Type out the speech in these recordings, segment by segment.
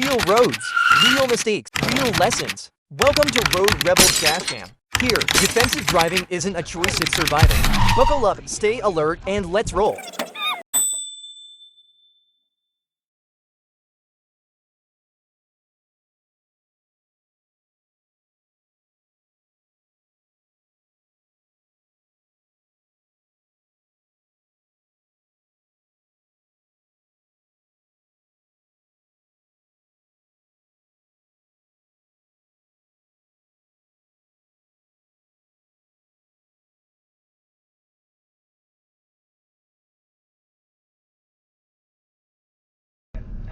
Real roads, real mistakes, real lessons. Welcome to Road Rebels Dashcam. Here, defensive driving isn't a choice, it's surviving. Buckle up, stay alert, and let's roll.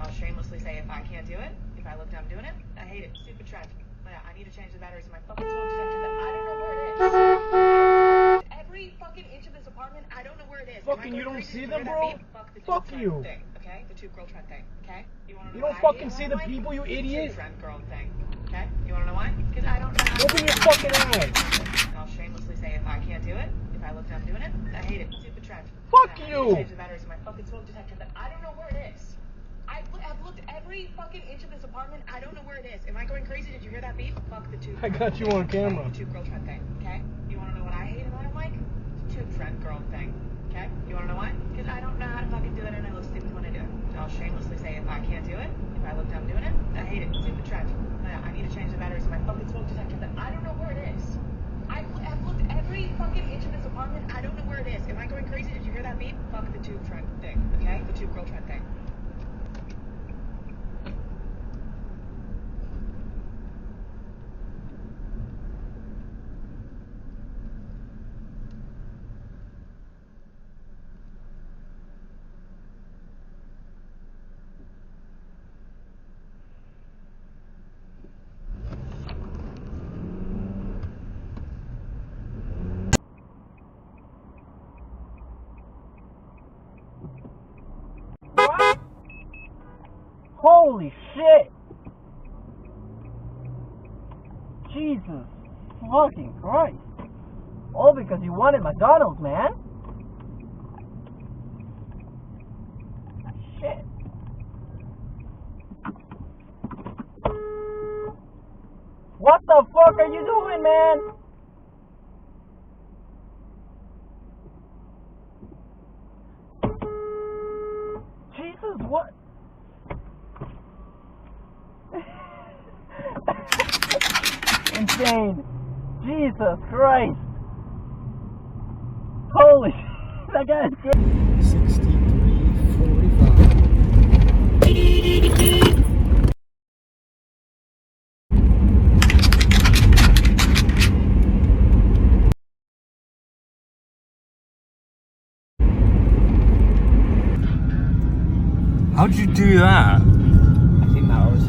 I'll shamelessly say if I can't do it, if I look dumb doing it, I hate it. Stupid trend. Yeah, I need to change the batteries in my fucking smoke detector, but I don't know where it is. Every fucking inch of this apartment, I don't know where it is. Fucking, you don't see them, bro? Fuck you. Thing, okay? The tube girl trend thing, okay? You wanna know You what don't I fucking hate see in the my life? people, you idiot. Tube friend girl thing, okay? You wanna know why? Because I don't know. Open your fucking eyes. I'll shamelessly say if I can't do it, if I look dumb doing it, I hate it. Stupid trend. Fuck Yeah, I need you. to change the batteries in my fucking smoke detector, but I don't know where it is. I've looked every fucking inch of this apartment. I don't know where it is. Am I going crazy? Did you hear that beep? Fuck the tube. I got you on camera. The tube girl trend thing, okay? You wanna know what I hate about it, Mike? The tube trend girl thing, okay? You wanna know why? Because I don't know how to fucking do it and I look stupid when I do it. So I'll shamelessly say if I can't do it, if I look dumb doing it, I hate it. Stupid trend. Yeah, I need to change the batteries in my fucking smoke detector, but I don't know where it is. I've looked every fucking inch of this apartment. I don't know where it is. Am I going crazy? Did you hear that beep? Fuck the tube trend thing, okay? The tube girl trend thing. What? Holy shit. Jesus fucking Christ. All because you wanted McDonald's, man. Shit. What the fuck are you doing, man? Jesus, what? Insane. Jesus Christ. Holy shit. That guy is good. 63:45. How'd you do that? I think that was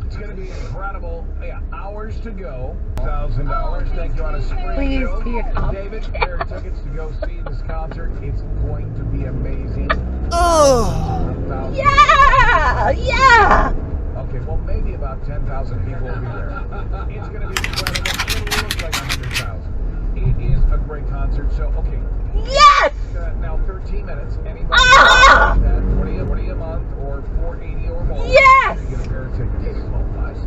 It's going to be incredible. Yeah, hours to go. $1,000. Thank you on a Springfield. Please be up. David, pair of tickets to go see this concert. It's going to be amazing. Oh! Yeah! Yeah! Okay, well, maybe about 10,000 people will be there. It's going to be incredible. It'll look like 100,000. It is a great concert. So, okay. Yes! Now 13 minutes. Anybody Ah! that 20 a month or 480 or more. Yes! You get a pair of tickets. Oh, nice.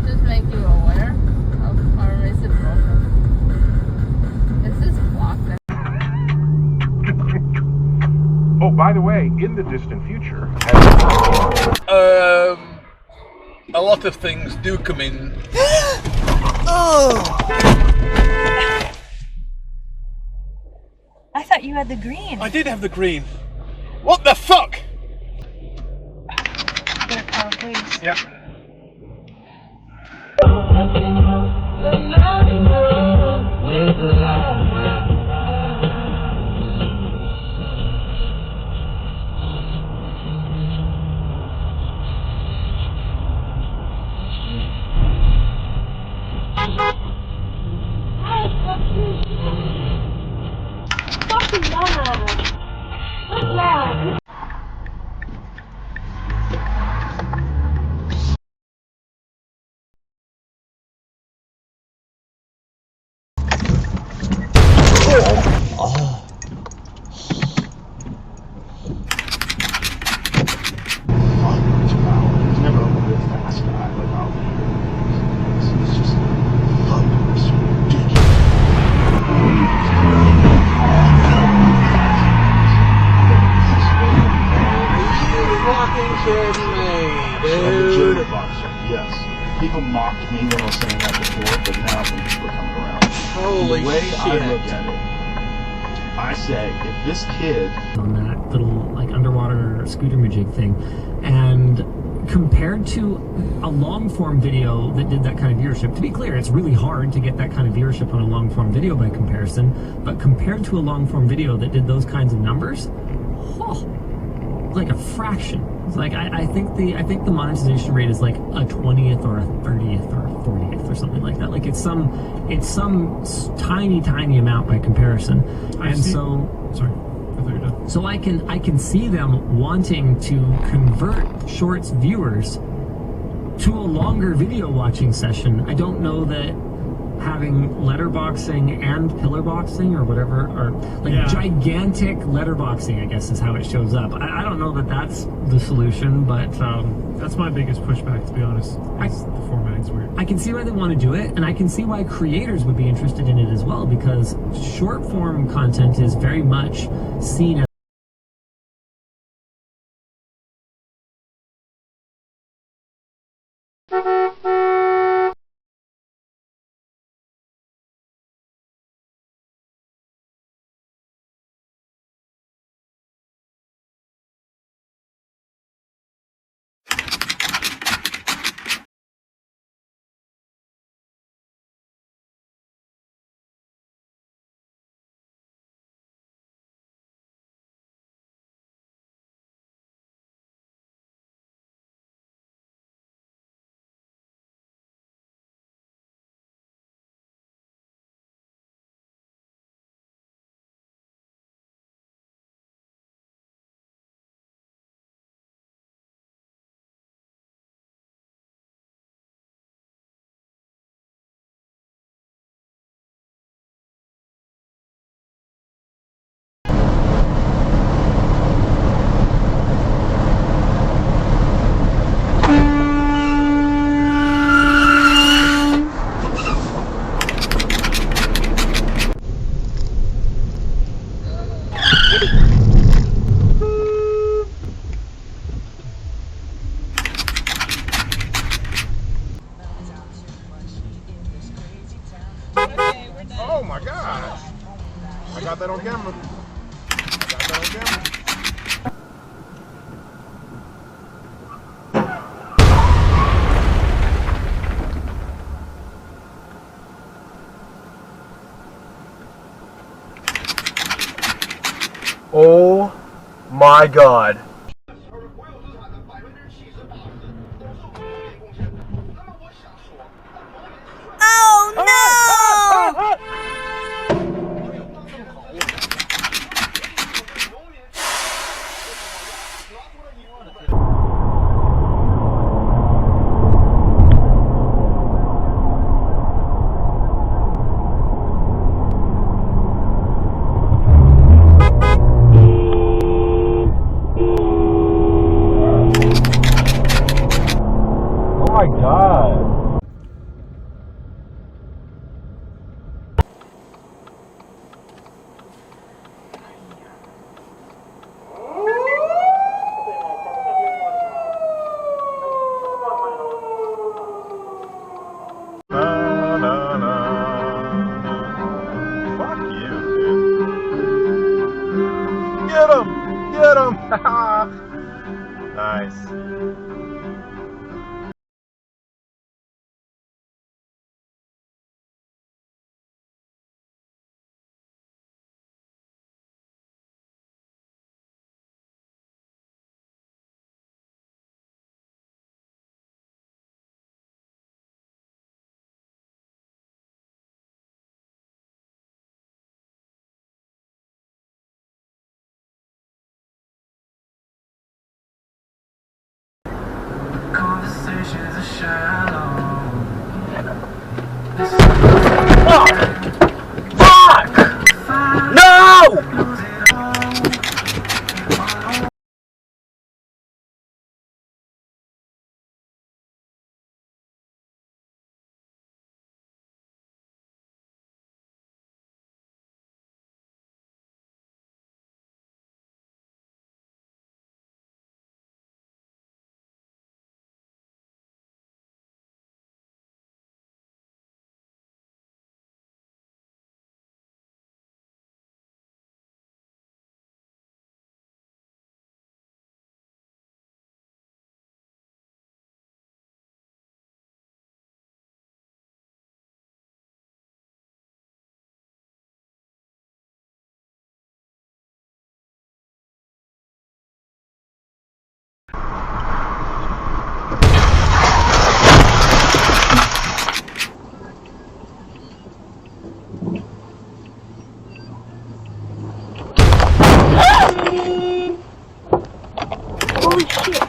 Just make you aware of our reciprocal. This is blocked. Oh, by the way, in the distant future, A lot of things do come in. Oh! I thought you had the green. I did have the green. What the fuck? Here, Carl, please. Yeah. Yes. People mocked me when I was saying that before, but now things are coming around. Holy the way shit. I look at it, I say, if this kid on that little like underwater scooter majig thing, and compared to a long form video that did that kind of viewership, to be clear, it's really hard to get that kind of viewership on a long form video by comparison, but compared to a long form video that did those kinds of numbers, like a fraction. It's like I think the monetization rate is like a 20th or a 30th or a 40th or something like that. Like it's some tiny amount by comparison. So I can see them wanting to convert Shorts viewers to a longer video watching session. I don't know that having letterboxing and pillarboxing or whatever, or like gigantic letterboxing, I guess is how it shows up. I don't know that that's the solution, but that's my biggest pushback, to be honest. The formatting's weird. I can see why they want to do it, and I can see why creators would be interested in it as well, because short form content is very much seen as oh my God! I got that on camera. Oh my God. Get him! Get him! Nice. Conversations are shallow. Fuck! No! Holy shit!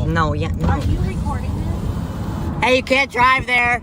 No, yeah, no. Are you recording this? Hey, you can't drive there.